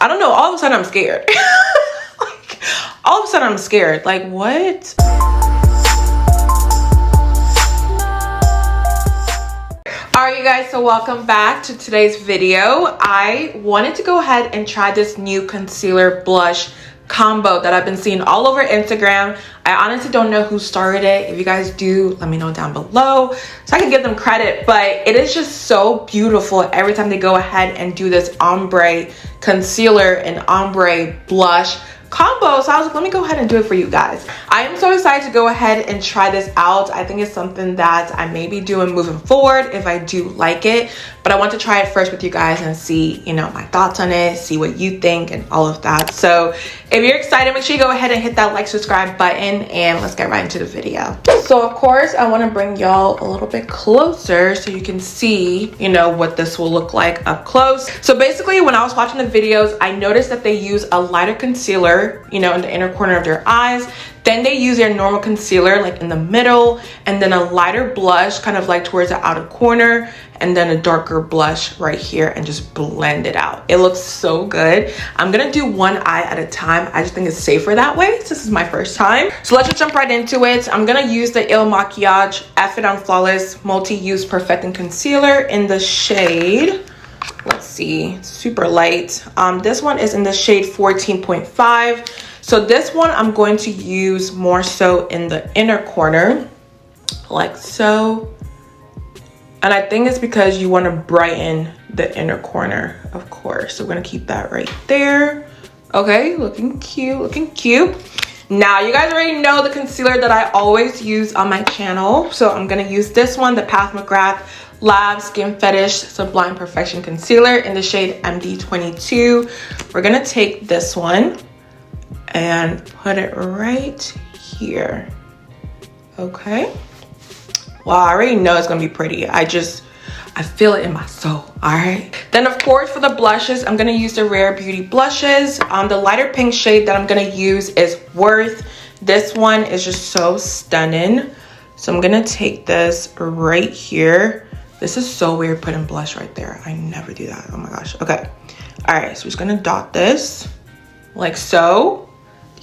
I don't know, all of a sudden I'm scared. Like, all of a sudden I'm scared. Like, what? Alright, you guys, so welcome back to today's video. I wanted to go ahead and try this new concealer blush combo that I've been seeing all over Instagram. I honestly don't know who started it. If you guys do, let me know down below so I can give them credit. But it is just so beautiful every time they go ahead and do this ombre concealer and ombre blush combo. So I was like, let me go ahead and do it for you guys. I am so excited to go ahead and try this out. I think it's something that I may be doing moving forward if I do like it, but I want to try it first with you guys and see, you know, my thoughts on it, see what you think and all of that. So if you're excited, make sure you go ahead and hit that like, subscribe button, and let's get right into the video. So of course, I want to bring y'all a little bit closer so you can see, you know, what this will look like up close. So basically, when I was watching the videos, I noticed that they use a lighter concealer, you know, in the inner corner of their eyes. Then they use their normal concealer like in the middle, and then a lighter blush kind of like towards the outer corner, and then a darker blush right here, and just blend it out. It looks so good. I'm gonna do one eye at a time. I just think it's safer that way since this is my first time. So let's just jump right into it. I'm gonna use the Il Makiage F It On Flawless Multi-Use Perfecting Concealer in the shade, let's see, super light. This one is in the shade 14.5. So this one I'm going to use more so in the inner corner, like so. And I think it's because you want to brighten the inner corner, of course. So we're going to keep that right there. Okay, looking cute, looking cute. Now, you guys already know the concealer that I always use on my channel. So I'm going to use this one, the Pat McGrath Lab Skin Fetish Sublime Perfection Concealer in the shade MD22. We're going to take this one and put it right here. Okay. Well, I already know it's gonna be pretty. I feel it in my soul. All right. Then of course, for the blushes, I'm gonna use the Rare Beauty blushes. The lighter pink shade that I'm gonna use is Worth. This one is just so stunning. So I'm gonna take this right here. This is so weird putting blush right there. I never do that. Oh my gosh. Okay. All right. So we're just gonna dot this like so.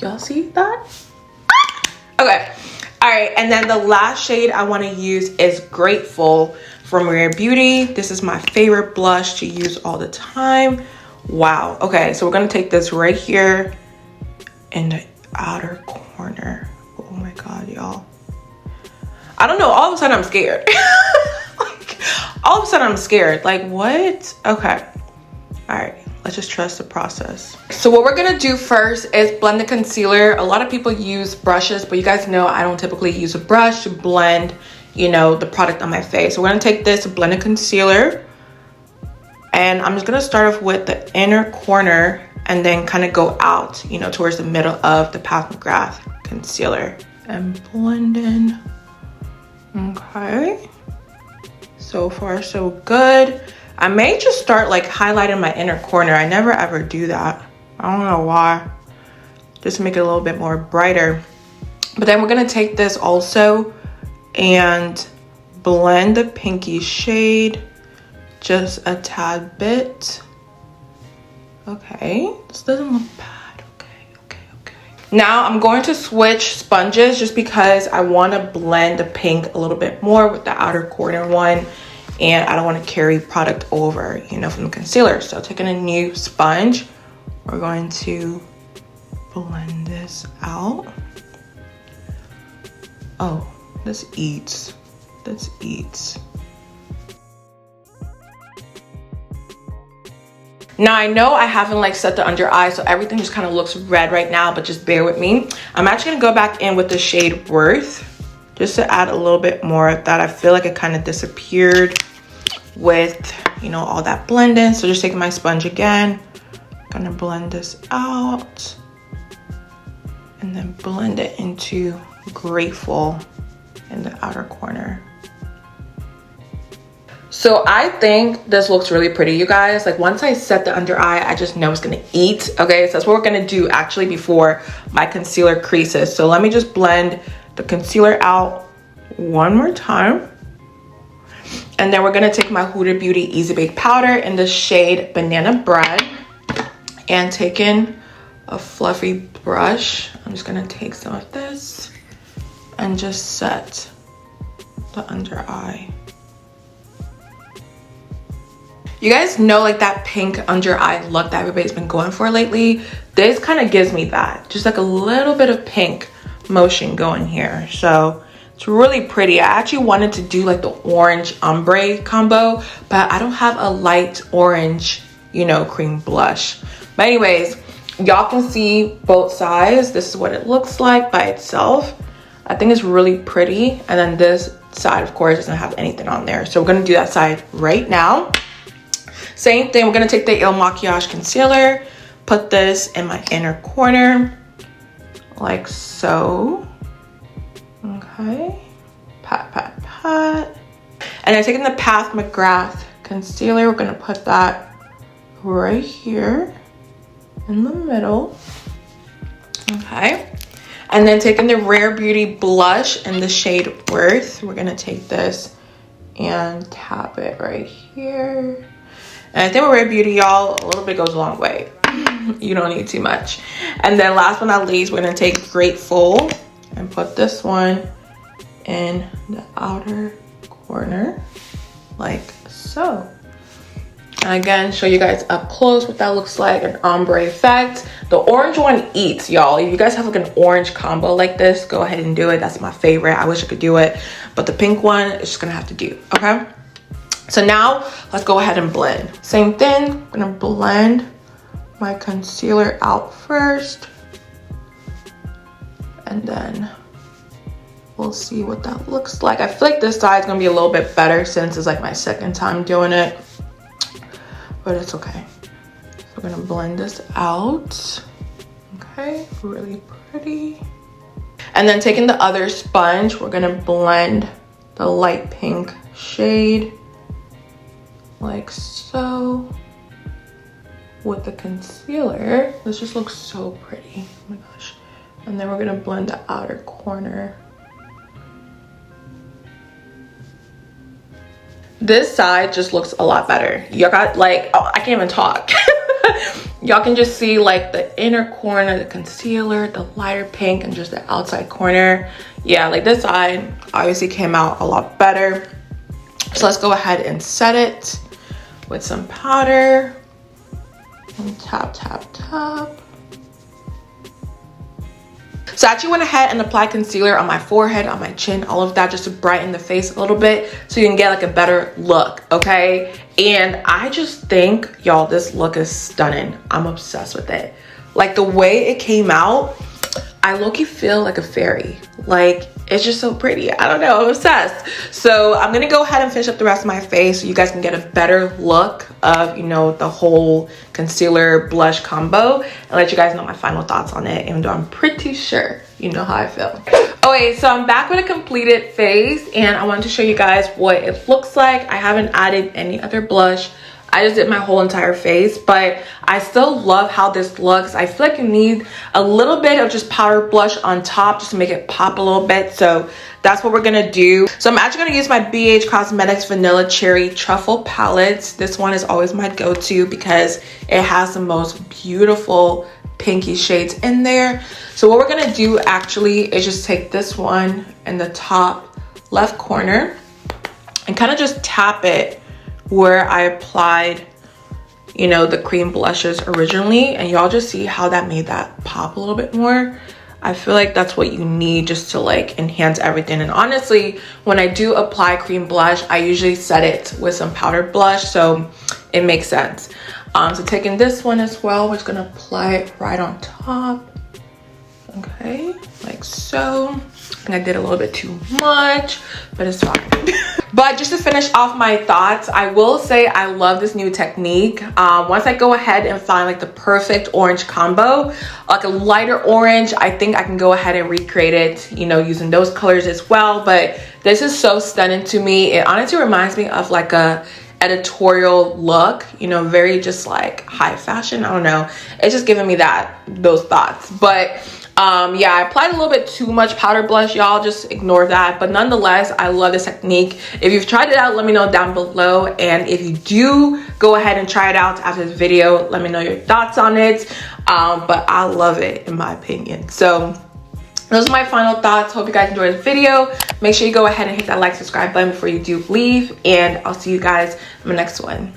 Y'all see that? Okay. All right, and then the last shade I want to use is Grateful from Rare Beauty. This is my favorite blush to use all the time. Wow. Okay, so we're gonna take this right here in the outer corner. Oh my god, y'all. I don't know, all of a sudden I'm scared. Like, all of a sudden I'm scared. Like, what? Okay. All right. Let's just trust the process. So what we're gonna do first is blend the concealer. A lot of people use brushes, but you guys know I don't typically use a brush to blend, you know, the product on my face. So we're gonna take this blended concealer, and I'm just gonna start off with the inner corner and then kind of go out, you know, towards the middle of the Pat McGrath concealer and blend in. Okay. So far, so good. I may just start like highlighting my inner corner. I never ever do that. I don't know why. Just to make it a little bit more brighter. But then we're gonna take this also and blend the pinky shade just a tad bit. Okay, this doesn't look bad. Okay. Now I'm going to switch sponges just because I want to blend the pink a little bit more with the outer corner one. And I don't want to carry product over, you know, from the concealer. So taking a new sponge, we're going to blend this out. Oh, this eats. Now I know I haven't like set the under eye, so everything just kind of looks red right now, but just bear with me. I'm actually gonna go back in with the shade Worth just to add a little bit more of that. I feel like it kind of disappeared with, you know, all that blending. So just taking my sponge again, gonna blend this out and then blend it into Grateful in the outer corner. So I think this looks really pretty, you guys. Like once I set the under eye, I just know it's gonna eat. Okay, so that's what we're gonna do actually before my concealer creases. So let me just blend the concealer out one more time. And then we're gonna take my Huda Beauty Easy Bake Powder in the shade Banana Bread. And taking a fluffy brush, I'm just gonna take some of this and just set the under eye. You guys know like that pink under eye look that everybody's been going for lately? This kind of gives me that. Just like a little bit of pink motion going here. So it's really pretty. I actually wanted to do like the orange ombre combo, but I don't have a light orange, you know, cream blush. But anyways, y'all can see both sides. This is what it looks like by itself. I think it's really pretty. And then this side, of course, doesn't have anything on there. So we're gonna do that side right now. Same thing, we're gonna take the Il Makiage concealer, put this in my inner corner, like so. Okay, pat, pat, pat. And then taking the Pat McGrath concealer, we're gonna put that right here in the middle. Okay, and then taking the Rare Beauty blush in the shade Worth, we're gonna take this and tap it right here. And I think with Rare Beauty, y'all, a little bit goes a long way. You don't need too much. And then last but not least, we're gonna take Grateful and put this one in the outer corner, like so. And again, show you guys up close what that looks like, an ombre effect. The orange one eats, y'all. If you guys have like an orange combo like this, go ahead and do it. That's my favorite. I wish I could do it, but the pink one is just gonna have to do, okay? So now let's go ahead and blend. Same thing, I'm gonna blend my concealer out first. And then we'll see what that looks like. I feel like this side is gonna be a little bit better since it's like my second time doing it, but it's okay. So we're gonna blend this out. Okay, really pretty. And then taking the other sponge, we're gonna blend the light pink shade like so with the concealer. This just looks so pretty. Oh my gosh. And then we're gonna blend the outer corner. This side just looks a lot better. Y'all got like, oh, I can't even talk. Y'all can just see like the inner corner, the concealer, the lighter pink, and just the outside corner. Yeah, like this side obviously came out a lot better. So let's go ahead and set it with some powder and tap, tap, tap. So I actually went ahead and applied concealer on my forehead, on my chin, all of that, just to brighten the face a little bit so you can get like a better look, okay? And I just think, y'all, this look is stunning. I'm obsessed with it. Like the way it came out, I low-key feel like a fairy. Like, it's just so pretty. I don't know, I'm obsessed. So I'm gonna go ahead and finish up the rest of my face so you guys can get a better look of, you know, the whole concealer blush combo, and let you guys know my final thoughts on it, even though I'm pretty sure you know how I feel. Okay, so I'm back with a completed face, and I wanted to show you guys what it looks like. I haven't added any other blush. I just did my whole entire face, but I still love how this looks. I feel like you need a little bit of just powder blush on top just to make it pop a little bit. So that's what we're gonna do. So I'm actually gonna use my BH Cosmetics Vanilla Cherry Truffle palette. This one is always my go-to because it has the most beautiful pinky shades in there. So what we're gonna do actually is just take this one in the top left corner and kind of just tap it where I applied, you know, the cream blushes originally, and y'all just see how that made that pop a little bit more. I feel like that's what you need just to like enhance everything. And honestly, when I do apply cream blush, I usually set it with some powdered blush, so it makes sense. So taking this one as well, we're just gonna apply it right on top. Okay, like so. I think I did a little bit too much, but it's fine. But just to finish off my thoughts, I will say I love this new technique. Once I go ahead and find like the perfect orange combo, like a lighter orange, I think I can go ahead and recreate it, you know, using those colors as well. But this is so stunning to me. It honestly reminds me of like a editorial look, you know, very just like high fashion. I don't know, it's just giving me those thoughts. But yeah, I applied a little bit too much powder blush, y'all, just ignore that. But nonetheless, I love this technique. If you've tried it out, let me know down below. And if you do go ahead and try it out after this video, let me know your thoughts on it. But I love it, in my opinion. So those are my final thoughts. Hope you guys enjoyed the video. Make sure you go ahead and hit that like, subscribe button before you do leave, and I'll see you guys in the next one.